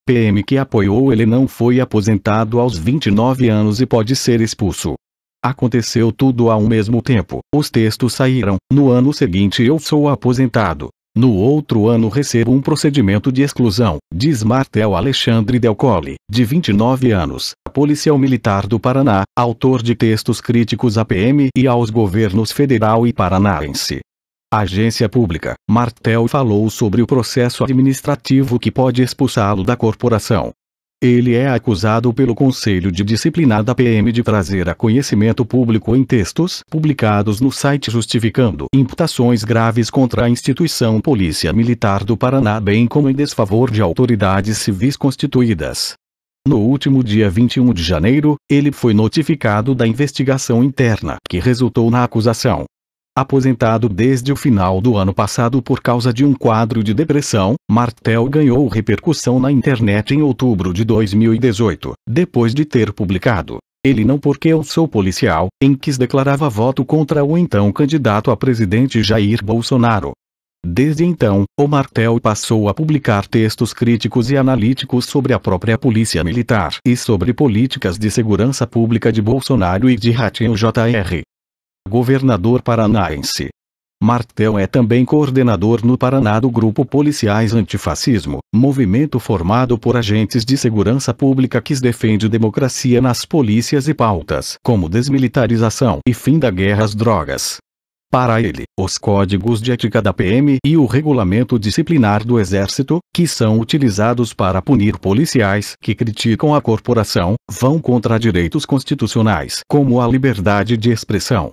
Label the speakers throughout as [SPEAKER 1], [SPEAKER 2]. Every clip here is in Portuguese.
[SPEAKER 1] PM que apoiou ele não foi aposentado aos 29 anos e pode ser expulso. Aconteceu tudo ao mesmo tempo. Os textos saíram. No ano seguinte eu sou aposentado. No outro ano recebo um procedimento de exclusão, diz Martel Alexandre Del Colle, de 29 anos, policial militar do Paraná, autor de textos críticos à PM e aos governos federal e paranaense. Agência Pública. Martel falou sobre o processo administrativo que pode expulsá-lo da corporação. Ele é acusado pelo Conselho de Disciplinar da PM de trazer a conhecimento público em textos publicados no site justificando imputações graves contra a instituição Polícia Militar do Paraná, bem como em desfavor de autoridades civis constituídas. No último dia 21 de janeiro, ele foi notificado da investigação interna que resultou na acusação. Aposentado desde o final do ano passado por causa de um quadro de depressão, Martel ganhou repercussão na internet em outubro de 2018, depois de ter publicado "Ele não porque eu sou policial", em que declarava voto contra o então candidato a presidente Jair Bolsonaro. Desde então, o Martel passou a publicar textos críticos e analíticos sobre a própria Polícia Militar e sobre políticas de segurança pública de Bolsonaro e de Ratinho Jr. Governador paranaense. Martel é também coordenador no Paraná do Grupo Policiais Antifascismo, movimento formado por agentes de segurança pública que defende democracia nas polícias e pautas como desmilitarização e fim da guerra às drogas. Para ele, os códigos de ética da PM e o regulamento disciplinar do Exército, que são utilizados para punir policiais que criticam a corporação, vão contra direitos constitucionais, como a liberdade de expressão.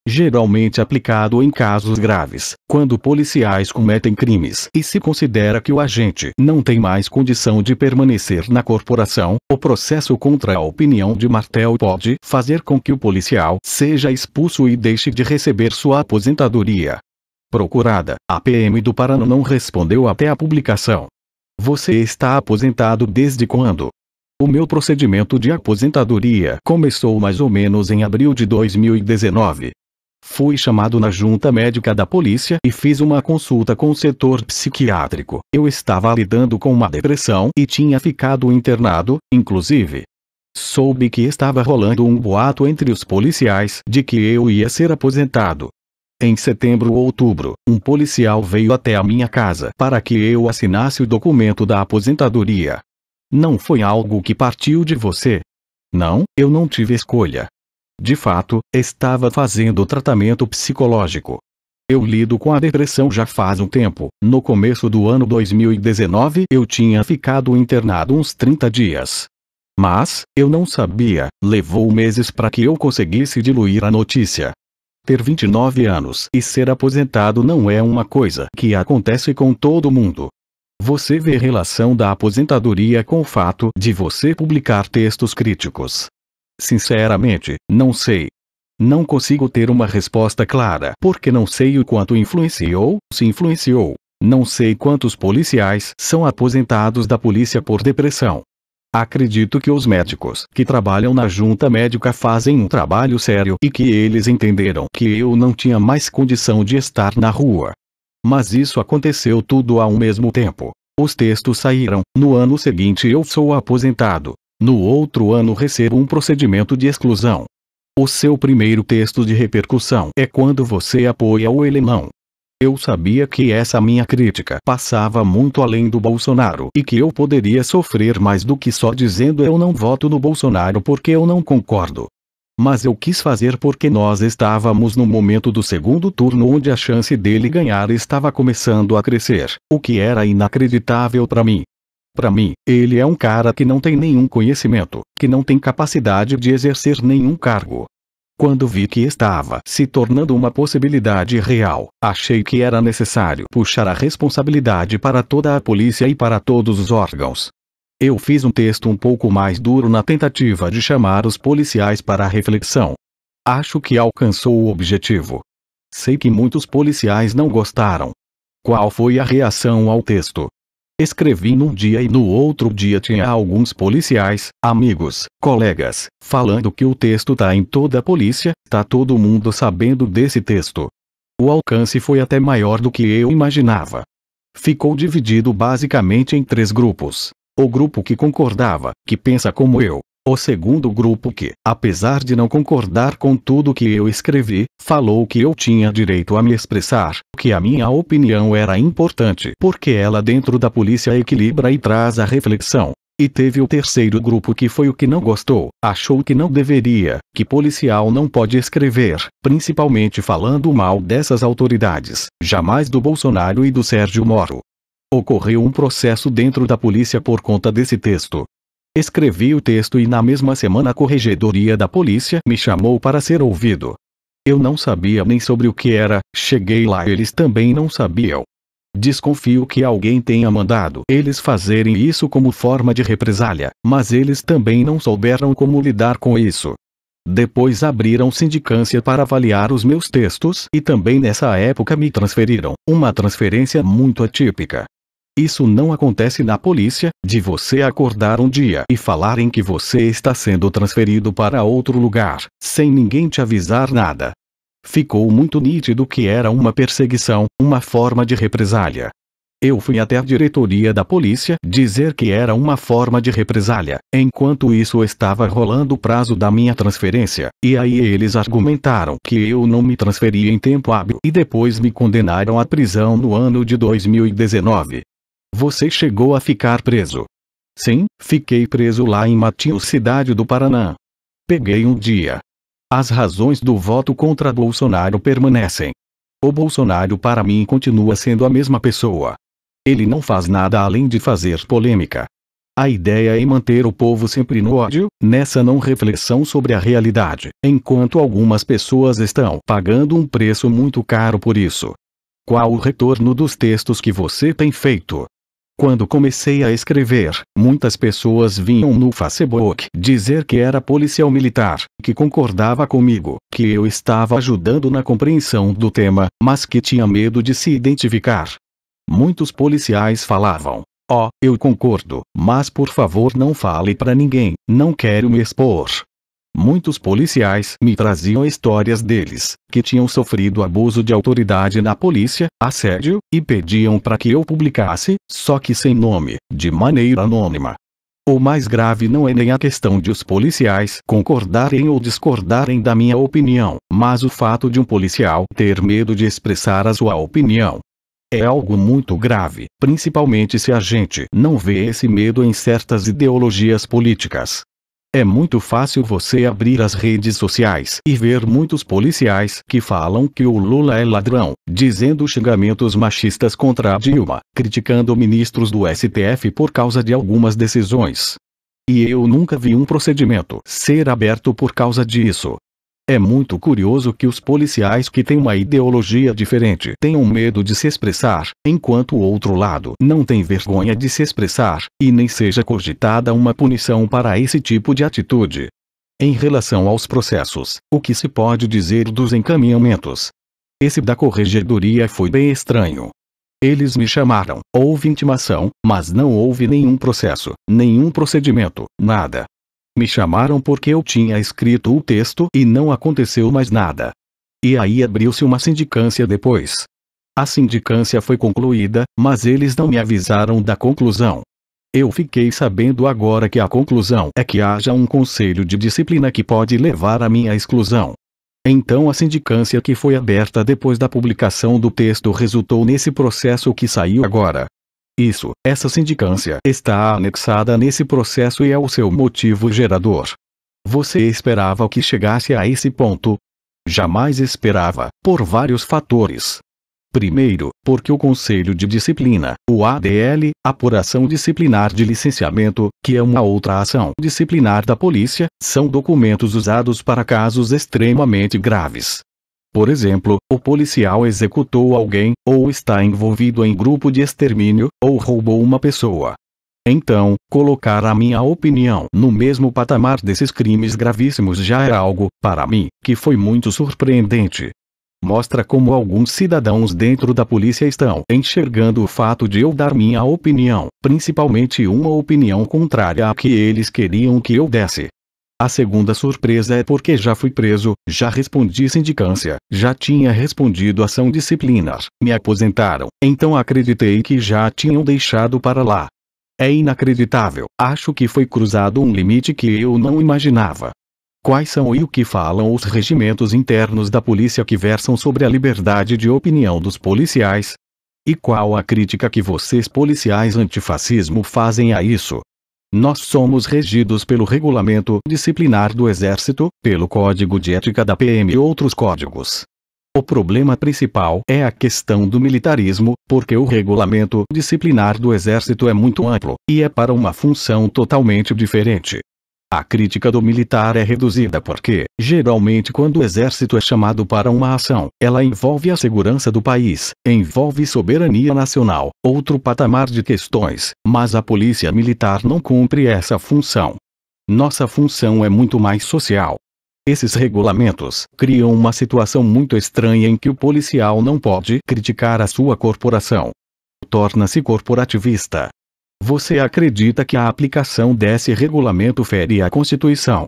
[SPEAKER 1] Geralmente aplicado em casos graves, quando policiais cometem crimes e se considera que o agente não tem mais condição de permanecer na corporação, o processo contra a opinião de Martel pode fazer com que o policial seja expulso e deixe de receber sua aposentadoria. Procurada, a PM do Paraná não respondeu até a publicação. Você está aposentado desde quando? O meu procedimento de aposentadoria começou mais ou menos em abril de 2019. Fui chamado na junta médica da polícia e fiz uma consulta com o setor psiquiátrico. Eu estava lidando com uma depressão e tinha ficado internado, inclusive. Soube que estava rolando um boato entre os policiais de que eu ia ser aposentado. Em setembro ou outubro, um policial veio até a minha casa para que eu assinasse o documento da aposentadoria. Não foi algo que partiu de você. Não, eu não tive escolha. De fato, estava fazendo tratamento psicológico. Eu lido com a depressão já faz um tempo. No começo do ano 2019 eu tinha ficado internado uns 30 dias. Mas, eu não sabia, levou meses para que eu conseguisse diluir a notícia. Ter 29 anos e ser aposentado não é uma coisa que acontece com todo mundo. Você vê relação da aposentadoria com o fato de você publicar textos críticos? Sinceramente, não sei. Não consigo ter uma resposta clara porque não sei o quanto influenciou, se influenciou. Não sei quantos policiais são aposentados da polícia por depressão. Acredito que os médicos que trabalham na junta médica fazem um trabalho sério e que eles entenderam que eu não tinha mais condição de estar na rua. Mas isso aconteceu tudo ao mesmo tempo. Os textos saíram. No ano seguinte eu sou aposentado. No outro ano recebo um procedimento de exclusão. O seu primeiro texto de repercussão é quando você apoia o ele não. Eu sabia que essa minha crítica passava muito além do Bolsonaro e que eu poderia sofrer mais do que só dizendo eu não voto no Bolsonaro porque eu não concordo. Mas eu quis fazer porque nós estávamos no momento do segundo turno onde a chance dele ganhar estava começando a crescer, o que era inacreditável para mim. Para mim, ele é um cara que não tem nenhum conhecimento, que não tem capacidade de exercer nenhum cargo. Quando vi que estava se tornando uma possibilidade real, achei que era necessário puxar a responsabilidade para toda a polícia e para todos os órgãos. Eu fiz um texto um pouco mais duro na tentativa de chamar os policiais para a reflexão. Acho que alcançou o objetivo. Sei que muitos policiais não gostaram. Qual foi a reação ao texto? Escrevi num dia e no outro dia tinha alguns policiais, amigos, colegas, falando que o texto tá em toda a polícia, tá todo mundo sabendo desse texto. O alcance foi até maior do que eu imaginava. Ficou dividido basicamente em 3 grupos. O grupo que concordava, que pensa como eu. O segundo grupo que, apesar de não concordar com tudo que eu escrevi, falou que eu tinha direito a me expressar, que a minha opinião era importante porque ela dentro da polícia equilibra e traz a reflexão. E teve o terceiro grupo que foi o que não gostou, achou que não deveria, que policial não pode escrever, principalmente falando mal dessas autoridades, jamais do Bolsonaro e do Sérgio Moro. Ocorreu um processo dentro da polícia por conta desse texto. Escrevi o texto e na mesma semana a corregedoria da polícia me chamou para ser ouvido. Eu não sabia nem sobre o que era, cheguei lá eles também não sabiam. Desconfio que alguém tenha mandado eles fazerem isso como forma de represália, mas eles também não souberam como lidar com isso. Depois abriram sindicância para avaliar os meus textos e também nessa época me transferiram, uma transferência muito atípica. Isso não acontece na polícia, de você acordar um dia e falarem que você está sendo transferido para outro lugar, sem ninguém te avisar nada. Ficou muito nítido que era uma perseguição, uma forma de represália. Eu fui até a diretoria da polícia dizer que era uma forma de represália, enquanto isso estava rolando o prazo da minha transferência, e aí eles argumentaram que eu não me transferi em tempo hábil e depois me condenaram à prisão no ano de 2019. Você chegou a ficar preso? Sim, fiquei preso lá em Matinhos, cidade do Paraná. Peguei um dia. As razões do voto contra Bolsonaro permanecem. O Bolsonaro para mim continua sendo a mesma pessoa. Ele não faz nada além de fazer polêmica. A ideia é manter o povo sempre no ódio, nessa não reflexão sobre a realidade, enquanto algumas pessoas estão pagando um preço muito caro por isso. Qual o retorno dos textos que você tem feito? Quando comecei a escrever, muitas pessoas vinham no Facebook dizer que era policial militar, que concordava comigo, que eu estava ajudando na compreensão do tema, mas que tinha medo de se identificar. Muitos policiais falavam: "Ó, eu concordo, mas por favor não fale pra ninguém, não quero me expor." Muitos policiais me traziam histórias deles, que tinham sofrido abuso de autoridade na polícia, assédio, e pediam para que eu publicasse, só que sem nome, de maneira anônima. O mais grave não é nem a questão de os policiais concordarem ou discordarem da minha opinião, mas o fato de um policial ter medo de expressar a sua opinião. É algo muito grave, principalmente se a gente não vê esse medo em certas ideologias políticas. É muito fácil você abrir as redes sociais e ver muitos policiais que falam que o Lula é ladrão, dizendo xingamentos machistas contra a Dilma, criticando ministros do STF por causa de algumas decisões. E eu nunca vi um procedimento ser aberto por causa disso. É muito curioso que os policiais que têm uma ideologia diferente tenham medo de se expressar, enquanto o outro lado não tem vergonha de se expressar, e nem seja cogitada uma punição para esse tipo de atitude. Em relação aos processos, o que se pode dizer dos encaminhamentos? Esse da corregedoria foi bem estranho. Eles me chamaram, houve intimação, mas não houve nenhum processo, nenhum procedimento, nada. Me chamaram porque eu tinha escrito o texto e não aconteceu mais nada. E aí abriu-se uma sindicância depois. A sindicância foi concluída, mas eles não me avisaram da conclusão. Eu fiquei sabendo agora que a conclusão é que haja um conselho de disciplina que pode levar à minha exclusão. Então a sindicância que foi aberta depois da publicação do texto resultou nesse processo que saiu agora. Essa sindicância está anexada nesse processo e é o seu motivo gerador. Você esperava que chegasse a esse ponto? Jamais esperava, por vários fatores. Primeiro, porque o Conselho de Disciplina, o ADL, apuração disciplinar de licenciamento, que é uma outra ação disciplinar da polícia, são documentos usados para casos extremamente graves. Por exemplo, o policial executou alguém, ou está envolvido em grupo de extermínio, ou roubou uma pessoa. Então, colocar a minha opinião no mesmo patamar desses crimes gravíssimos já é algo, para mim, que foi muito surpreendente. Mostra como alguns cidadãos dentro da polícia estão enxergando o fato de eu dar minha opinião, principalmente uma opinião contrária à que eles queriam que eu desse. A segunda surpresa é porque já fui preso, já respondi sindicância, já tinha respondido ação disciplinar, me aposentaram, então acreditei que já tinham deixado para lá. É inacreditável. Acho que foi cruzado um limite que eu não imaginava. Quais são e o que falam os regimentos internos da polícia que versam sobre a liberdade de opinião dos policiais? E qual a crítica que vocês policiais antifascismo fazem a isso? Nós somos regidos pelo regulamento disciplinar do Exército, pelo Código de Ética da PM e outros códigos. O problema principal é a questão do militarismo, porque o regulamento disciplinar do Exército é muito amplo, e é para uma função totalmente diferente. A crítica do militar é reduzida porque, geralmente quando o Exército é chamado para uma ação, ela envolve a segurança do país, envolve soberania nacional, outro patamar de questões, mas a polícia militar não cumpre essa função. Nossa função é muito mais social. Esses regulamentos criam uma situação muito estranha em que o policial não pode criticar a sua corporação. Torna-se corporativista. Você acredita que a aplicação desse regulamento fere a Constituição?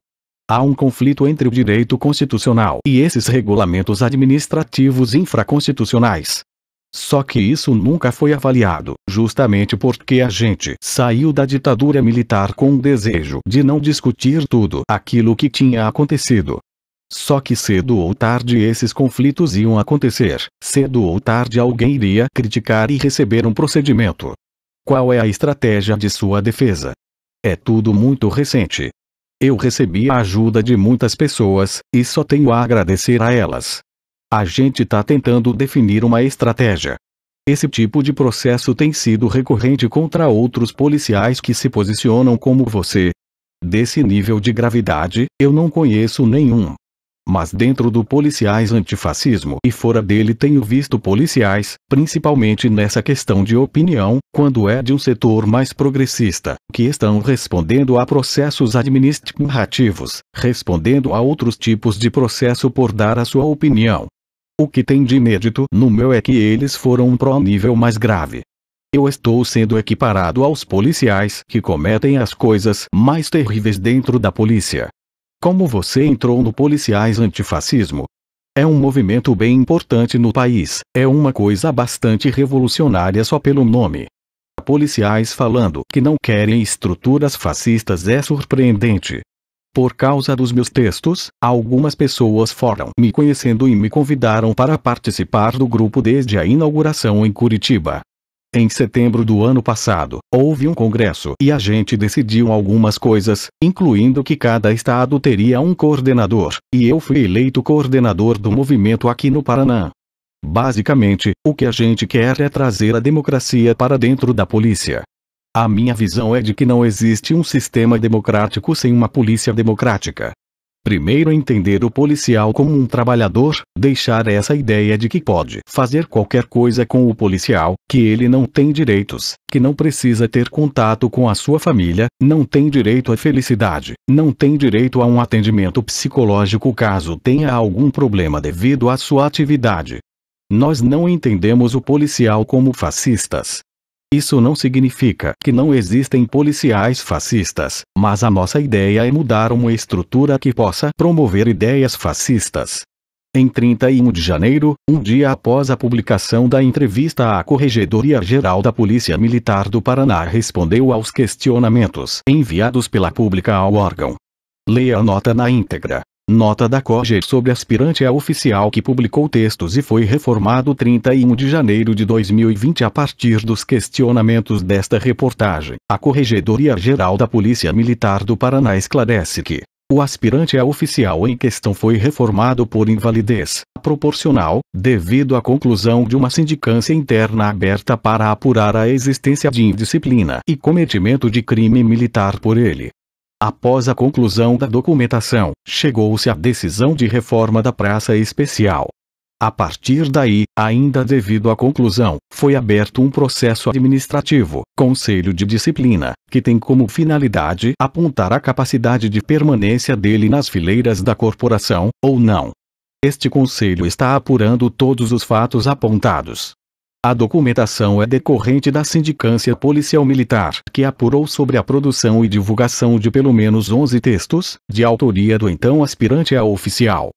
[SPEAKER 1] Há um conflito entre o direito constitucional e esses regulamentos administrativos infraconstitucionais. Só que isso nunca foi avaliado, justamente porque a gente saiu da ditadura militar com o desejo de não discutir tudo aquilo que tinha acontecido. Só que cedo ou tarde esses conflitos iam acontecer, cedo ou tarde alguém iria criticar e receber um procedimento. Qual é a estratégia de sua defesa? É tudo muito recente. Eu recebi a ajuda de muitas pessoas, e só tenho a agradecer a elas. A gente está tentando definir uma estratégia. Esse tipo de processo tem sido recorrente contra outros policiais que se posicionam como você. Desse nível de gravidade, eu não conheço nenhum. Mas dentro do policiais antifascismo e fora dele tenho visto policiais, principalmente nessa questão de opinião, quando é de um setor mais progressista, que estão respondendo a processos administrativos, respondendo a outros tipos de processo por dar a sua opinião. O que tem de inédito no meu é que eles foram para um nível mais grave. Eu estou sendo equiparado aos policiais que cometem as coisas mais terríveis dentro da polícia. Como você entrou no policiais antifascismo? É um movimento bem importante no país, é uma coisa bastante revolucionária só pelo nome. Policiais falando que não querem estruturas fascistas é surpreendente. Por causa dos meus textos, algumas pessoas foram me conhecendo e me convidaram para participar do grupo desde a inauguração em Curitiba. Em setembro do ano passado, houve um congresso e a gente decidiu algumas coisas, incluindo que cada estado teria um coordenador, e eu fui eleito coordenador do movimento aqui no Paraná. Basicamente, o que a gente quer é trazer a democracia para dentro da polícia. A minha visão é de que não existe um sistema democrático sem uma polícia democrática. Primeiro entender o policial como um trabalhador, deixar essa ideia de que pode fazer qualquer coisa com o policial, que ele não tem direitos, que não precisa ter contato com a sua família, não tem direito à felicidade, não tem direito a um atendimento psicológico caso tenha algum problema devido à sua atividade. Nós não entendemos o policial como fascistas. Isso não significa que não existem policiais fascistas, mas a nossa ideia é mudar uma estrutura que possa promover ideias fascistas. Em 31 de janeiro, um dia após a publicação da entrevista, a Corregedoria-Geral da Polícia Militar do Paraná respondeu aos questionamentos enviados pela pública ao órgão. Leia a nota na íntegra. Nota da COGE sobre aspirante a oficial que publicou textos e foi reformado 31 de janeiro de 2020 a partir dos questionamentos desta reportagem. A Corregedoria-Geral da Polícia Militar do Paraná esclarece que o aspirante a oficial em questão foi reformado por invalidez proporcional, devido à conclusão de uma sindicância interna aberta para apurar a existência de indisciplina e cometimento de crime militar por ele. Após a conclusão da documentação, chegou-se à decisão de reforma da praça especial. A partir daí, ainda devido à conclusão, foi aberto um processo administrativo, Conselho de Disciplina, que tem como finalidade apontar a capacidade de permanência dele nas fileiras da corporação, ou não. Este conselho está apurando todos os fatos apontados. A documentação é decorrente da sindicância policial militar, que apurou sobre a produção e divulgação de pelo menos 11 textos, de autoria do então aspirante a oficial.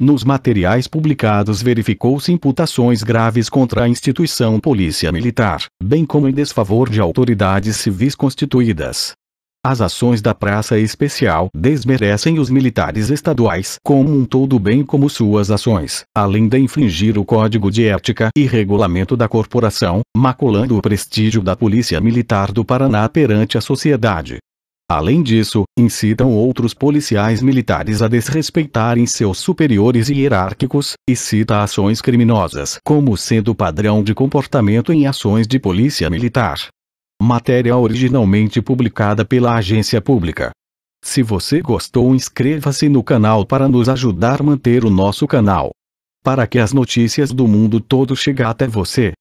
[SPEAKER 1] Nos materiais publicados verificou-se imputações graves contra a instituição Polícia Militar, bem como em desfavor de autoridades civis constituídas. As ações da Praça Especial desmerecem os militares estaduais como um todo, bem como suas ações, além de infringir o Código de Ética e Regulamento da Corporação, maculando o prestígio da Polícia Militar do Paraná perante a sociedade. Além disso, incitam outros policiais militares a desrespeitarem seus superiores hierárquicos, e cita ações criminosas como sendo padrão de comportamento em ações de polícia militar. Matéria originalmente publicada pela Agência Pública. Se você gostou, inscreva-se no canal para nos ajudar a manter o nosso canal. Para que as notícias do mundo todo cheguem até você.